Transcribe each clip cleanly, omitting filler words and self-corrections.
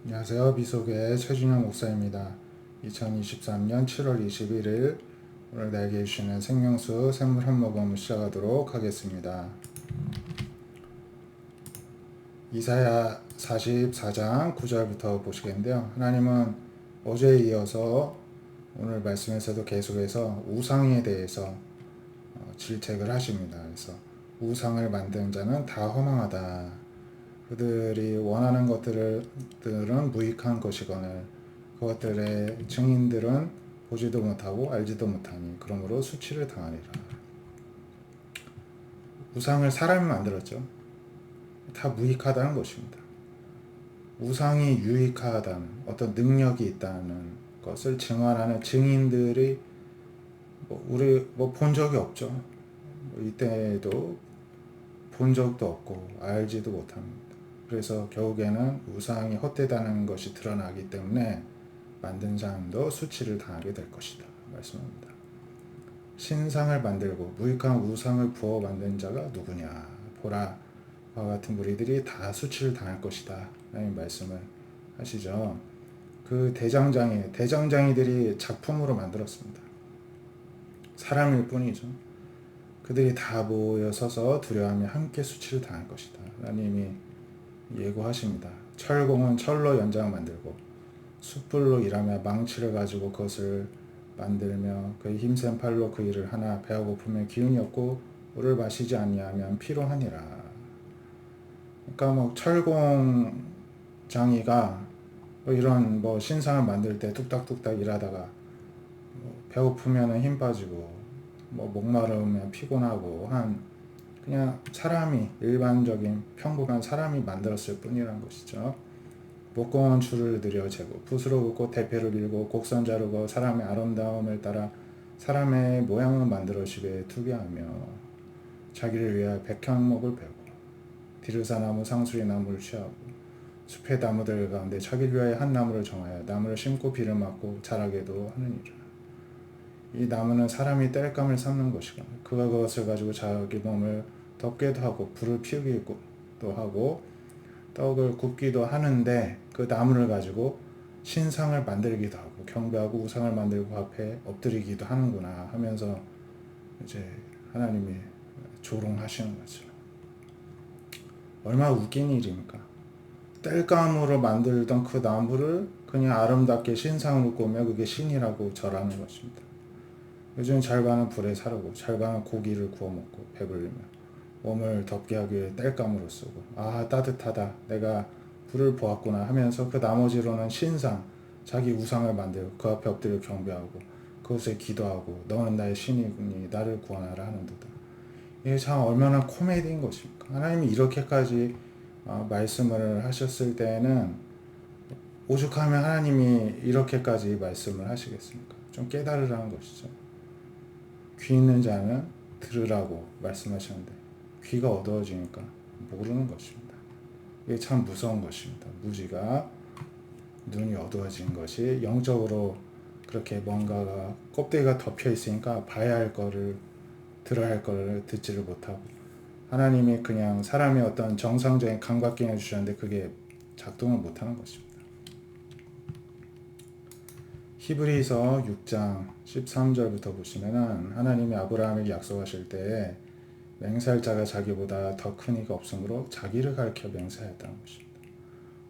안녕하세요. 미소교회 최준영 목사입니다. 2023년 7월 21일 오늘 나에게 주시는 생명수 샘물 한 모금을 시작하도록 하겠습니다. 이사야 44장 9절부터 보시겠는데요. 하나님은 어제에 이어서 오늘 말씀에서도 계속해서 우상에 대해서 질책을 하십니다. 그래서 우상을 만든 자는 다 허망하다. 그들이 원하는 것들은 무익한 것이거늘 그것들의 증인들은 보지도 못하고 알지도 못하니 그러므로 수치를 당하리라. 우상을 사람이 만들었죠. 다 무익하다는 것입니다. 우상이 유익하다는 어떤 능력이 있다는 것을 증언하는 증인들이 우리 본 적이 없죠. 이때도 본 적도 없고 알지도 못합니다. 그래서 결국에는 우상이 헛되다는 것이 드러나기 때문에 만든 사람도 수치를 당하게 될 것이다 말씀합니다. 신상을 만들고 무익한 우상을 부어 만든 자가 누구냐 보라 와 같은 무리들이 다 수치를 당할 것이다 라는 말씀을 하시죠. 그 대장장이들이 작품으로 만들었습니다. 사람일 뿐이죠. 그들이 다 모여 서서 두려워하며 함께 수치를 당할 것이다. 하나님이 예고하십니다. 철공은 철로 연장을 만들고 숯불로 일하며 망치를 가지고 그것을 만들며 그의 힘센 팔로 그 일을 하나 배가 고프면 기운이 없고 물을 마시지 아니하면 피로하니라. 그러니까 철공장이가 이런 신상을 만들 때 뚝딱뚝딱 일하다가 배고프면 힘 빠지고 목마르면 피곤하고 한 그냥 사람이 일반적인 평범한 사람이 만들었을 뿐이란 것이죠. 목공은 줄을 들여 재고 붓으로 긋고 대패를 밀고 곡선 자르고 사람의 아름다움을 따라 사람의 모양을 만들어 집에 두게 하며 자기를 위하여 백향목을 베고 디르사나무 상수리 나무를 취하고 숲의 나무들 가운데 자기를 위하여 한 나무를 정하여 나무를 심고 비를 맞고 자라게도 하느니라. 이 나무는 사람이 땔감을 삶는 것이고 그가 그것을 가지고 자기 몸을 덮게도 하고 불을 피우기도 하고 떡을 굽기도 하는데 그 나무를 가지고 신상을 만들기도 하고 경배하고 우상을 만들고 앞에 엎드리기도 하는구나 하면서 이제 하나님이 조롱하시는 거죠. 얼마나 웃긴 일입니까? 땔감으로 만들던 그 나무를 그냥 아름답게 신상으로 꾸며 그게 신이라고 절하는 것입니다. 요즘 절반은 불에 사르고 절반은 고기를 구워 먹고 배불리며 몸을 덮게 하기 위해 땔감으로 쓰고 아 따뜻하다 내가 불을 보았구나 하면서 그 나머지로는 신상 자기 우상을 만들고 그 앞에 엎드려 경배하고 그것에 기도하고 너는 나의 신이니 나를 구원하라 하는도다. 이게 참 얼마나 코미디인 것입니까? 하나님이 이렇게까지 말씀을 하셨을 때에는 오죽하면 하나님이 이렇게까지 말씀을 하시겠습니까? 좀 깨달으라는 것이죠. 귀 있는 자는 들으라고 말씀하셨는데 귀가 어두워지니까 모르는 것입니다. 이게 참 무서운 것입니다. 무지가 눈이 어두워진 것이 영적으로 그렇게 뭔가가 껍데기가 덮여 있으니까 봐야 할 거를 들어야 할 거를 듣지를 못하고 하나님이 그냥 사람의 어떤 정상적인 감각기능을 주셨는데 그게 작동을 못하는 것입니다. 히브리서 6장 13절부터 보시면은 하나님이 아브라함에게 약속하실 때 맹세할자가 자기보다 더 큰 이가 없으므로 자기를 가리켜 맹세하였다는 것입니다.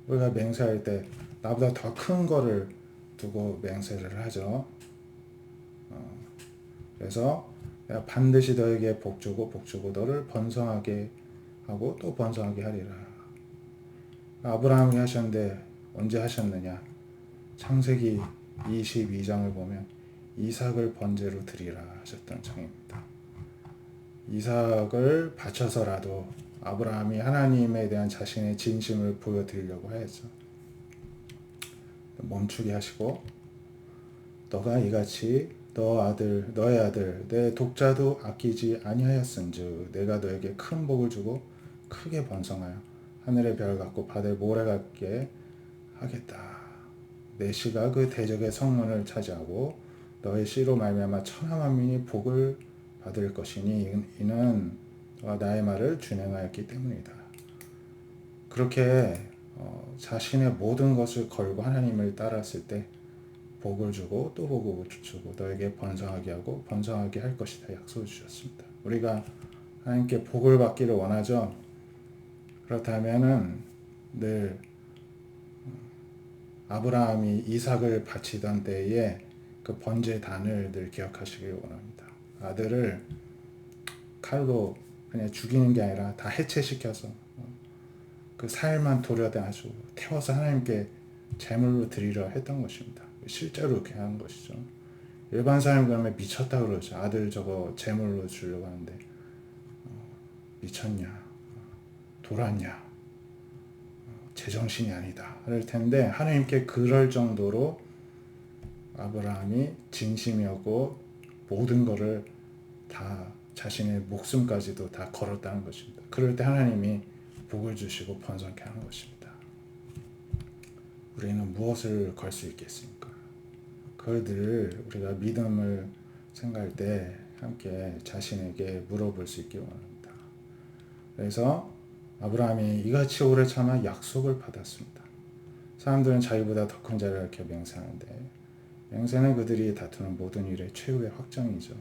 우리가 맹세할 때 나보다 더 큰 거를 두고 맹세를 하죠. 그래서 내가 반드시 너에게 복주고 너를 번성하게 하고 또 번성하게 하리라. 아브라함이 하셨는데 언제 하셨느냐? 창세기 22장을 보면 이삭을 번제로 드리라 하셨던 장입니다. 이삭을 바쳐서라도 아브라함이 하나님에 대한 자신의 진심을 보여드리려고 하였죠. 멈추게 하시고 너가 이같이 너의 아들 내 독자도 아끼지 아니하였은즉 내가 너에게 큰 복을 주고 크게 번성하여 하늘의 별 같고 바다의 모래 같게 하겠다. 내 씨가 그 대적의 성문을 차지하고 너의 씨로 말미암아 천하 만민이 복을 받을 것이니 이는 너가 나의 말을 준행하였기 때문이다. 그렇게 자신의 모든 것을 걸고 하나님을 따랐을 때 복을 주고 또 복을 주고 너에게 번성하게 하고 번성하게 할 것이다 약속을 주셨습니다. 우리가 하나님께 복을 받기를 원하죠. 그렇다면은 늘 아브라함이 이삭을 바치던 때에 그 번제단을 늘 기억하시길 원합니다. 아들을 칼로 그냥 죽이는 게 아니라 다 해체시켜서 그 살만 도려내가지고 태워서 하나님께 제물로 드리려 했던 것입니다. 실제로 그렇게 한 것이죠. 일반 사람이 그러면 미쳤다 그러죠. 아들 저거 제물로 주려고 하는데 미쳤냐, 돌았냐, 제정신이 아니다 할 텐데 하나님께 그럴 정도로 아브라함이 진심이었고 모든 것을 다 자신의 목숨까지도 다 걸었다는 것입니다. 그럴 때 하나님이 복을 주시고 번성케 하는 것입니다. 우리는 무엇을 걸 수 있겠습니까? 그걸 늘 우리가 믿음을 생각할 때 함께 자신에게 물어볼 수 있기 원합니다. 그래서 아브라함이 이같이 오래 참아 약속을 받았습니다. 사람들은 자기보다 더 큰 자를 이렇게 맹세하는데 맹세는 그들이 다투는 모든 일의 최후의 확정이죠.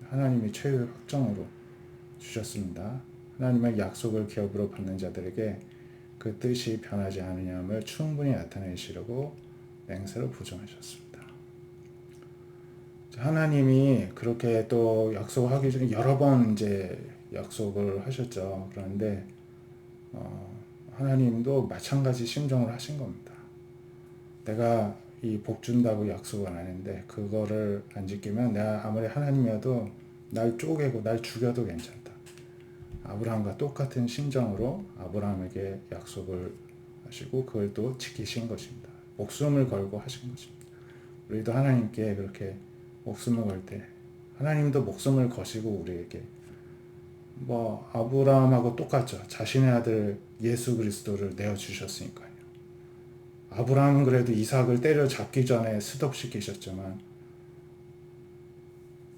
하나님이 최후의 확정으로 주셨습니다. 하나님의 약속을 기업으로 받는 자들에게 그 뜻이 변하지 않으냐를 충분히 나타내시려고 맹세로 보증하셨습니다. 하나님이 그렇게 또 약속하기 전에 여러 번 이제 약속을 하셨죠. 그런데 하나님도 마찬가지 심정을 하신 겁니다. 내가 이 복 준다고 약속은 안 했는데 그거를 안 지키면 내가 아무리 하나님이어도 날 쪼개고 날 죽여도 괜찮다. 아브라함과 똑같은 심정으로 아브라함에게 약속을 하시고 그걸 또 지키신 것입니다. 목숨을 걸고 하신 것입니다. 우리도 하나님께 그렇게 목숨을 걸 때 하나님도 목숨을 거시고 우리에게 아브라함하고 똑같죠. 자신의 아들 예수 그리스도를 내어주셨으니까요. 아브라함은 그래도 이삭을 때려잡기 전에 스톱시키셨지만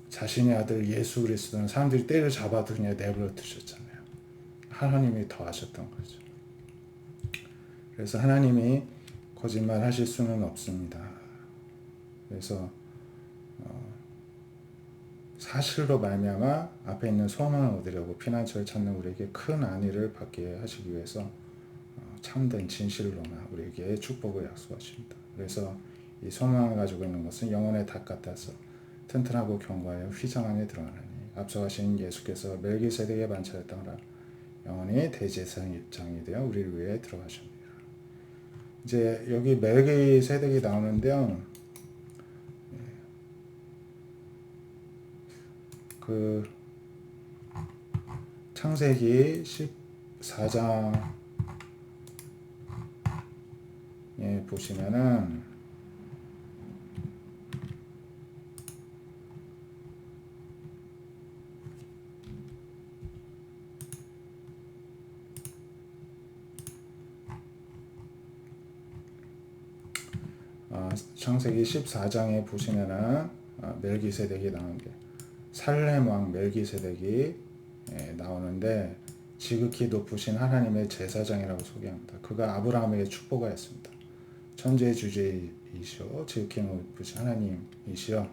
자신의 아들 예수 그리스도는 사람들이 때려잡아도 그냥 내버려 두셨잖아요. 하나님이 더 하셨던 거죠. 그래서 하나님이 거짓말 하실 수는 없습니다. 그래서 사실로 말미암아 앞에 있는 소망을 얻으려고 피난처를 찾는 우리에게 큰 안위를 받게 하시기 위해서 참된 진실로나 우리에게 축복을 약속하십니다. 그래서 이 소망을 가지고 있는 것은 영혼의 닭 같아서 튼튼하고 견고하여 휘장 안에 들어가나니 앞서가신 예수께서 멜기세덱의 반차를 따라 영원히 대제사장 입장이 되어 우리를 위해 들어가십니다. 이제 여기 멜기세덱이 나오는데요. 그 창세기 14장에 보시면은 창세기 14장에 보시면은 멜기세덱이 나오는데 살렘 왕 멜기세덱이 나오는데 지극히 높으신 하나님의 제사장이라고 소개합니다. 그가 아브라함에게 축복하였습니다. 천지주제이시오 지극히 높으신 하나님이시여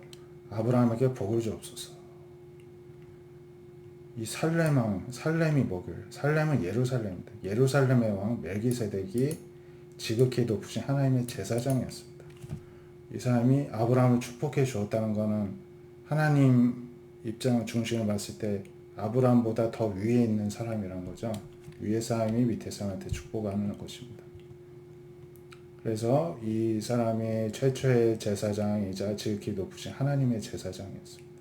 아브라함에게 복을 주옵소서. 이 살렘 왕, 살렘이 뭐길? 살렘은 예루살렘입니다. 예루살렘의 왕 멜기세덱이 지극히 높으신 하나님의 제사장이었습니다. 이 사람이 아브라함을 축복해 주었다는 것은 하나님 입장을 중심으로 봤을 때 아브라함보다 더 위에 있는 사람이란 거죠. 위에 사람이 밑에 사람한테 축복하는 것입니다. 그래서 이 사람이 최초의 제사장이자 지극히 높으신 하나님의 제사장이었습니다.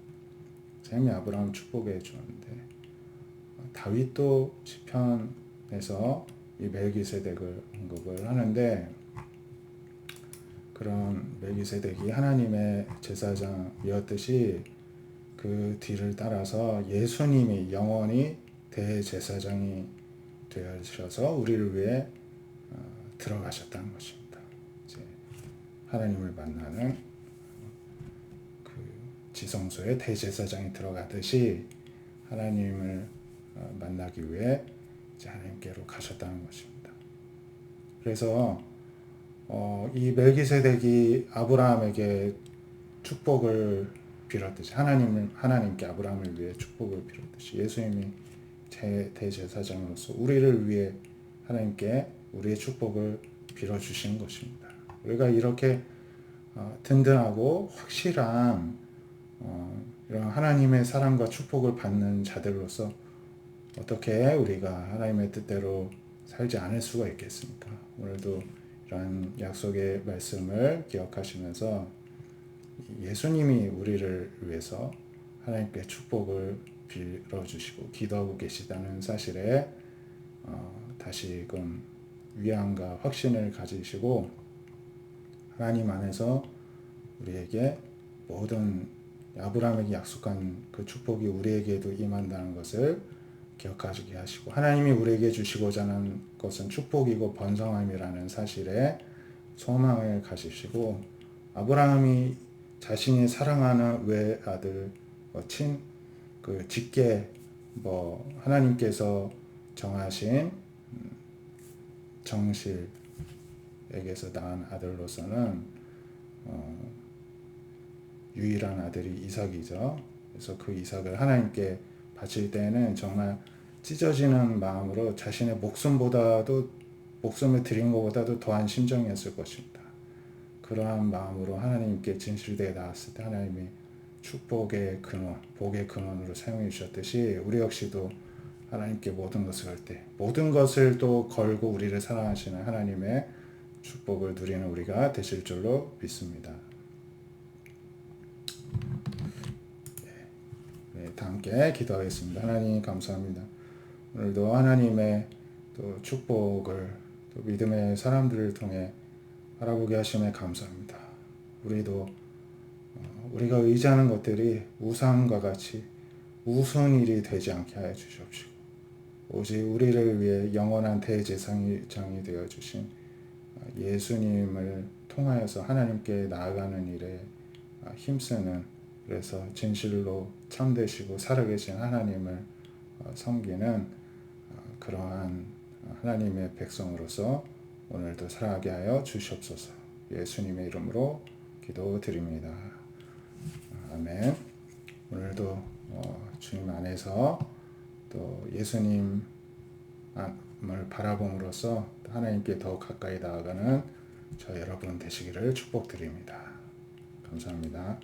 샘이 아브라함을 축복해 주었는데 다윗도 시편에서 이 멜기세덱을 언급을 하는데 그런 멜기세덱이 하나님의 제사장이었듯이 그 뒤를 따라서 예수님이 영원히 대제사장이 되어주셔서 우리를 위해 들어가셨다는 것입니다. 이제 하나님을 만나는 그 지성소에 대제사장이 들어가듯이 하나님을 만나기 위해 이제 하나님께로 가셨다는 것입니다. 그래서 이 멜기세덱이 아브라함에게 축복을 빌었듯이 하나님께 아브라함을 위해 축복을 빌었듯이 예수님이 대제사장으로서 우리를 위해 하나님께 우리의 축복을 빌어주신 것입니다. 우리가 이렇게 든든하고 확실한 이런 하나님의 사랑과 축복을 받는 자들로서 어떻게 우리가 하나님의 뜻대로 살지 않을 수가 있겠습니까? 오늘도 이런 약속의 말씀을 기억하시면서 예수님이 우리를 위해서 하나님께 축복을 빌어주시고 기도하고 계시다는 사실에 다시금 위안과 확신을 가지시고 하나님 안에서 우리에게 모든 아브라함에게 약속한 그 축복이 우리에게도 임한다는 것을 기억하시게 하시고 하나님이 우리에게 주시고자 하는 것은 축복이고 번성함이라는 사실에 소망을 가지시고 아브라함이 자신이 사랑하는 외아들 직계 하나님께서 정하신 정실에게서 낳은 아들로서는 유일한 아들이 이삭이죠. 그래서 그 이삭을 하나님께 바칠 때에는 정말 찢어지는 마음으로 자신의 목숨을 드린 것보다도 더한 심정이었을 것입니다. 그러한 마음으로 하나님께 진실되게 나왔을 때 하나님이 축복의 근원, 복의 근원으로 사용해 주셨듯이 우리 역시도 하나님께 모든 것을 할 때 모든 것을 또 걸고 우리를 사랑하시는 하나님의 축복을 누리는 우리가 되실 줄로 믿습니다. 네, 다 함께 기도하겠습니다. 하나님 감사합니다. 오늘도 하나님의 또 축복을 또 믿음의 사람들을 통해 알아보게 하심에 감사합니다. 우리도 우리가 의지하는 것들이 우상과 같이 우스운 일이 되지 않게 하여 주시옵시고 오직 우리를 위해 영원한 대제사장이 되어 주신 예수님을 통하여서 하나님께 나아가는 일에 힘쓰는 그래서 진실로 참되시고 살아계신 하나님을 섬기는 그러한 하나님의 백성으로서 오늘도 살아가게 하여 주시옵소서. 예수님의 이름으로 기도드립니다. 아멘. 오늘도 주님 안에서 또 예수님을 바라봄으로써 하나님께 더 가까이 나아가는 저 여러분 되시기를 축복드립니다. 감사합니다.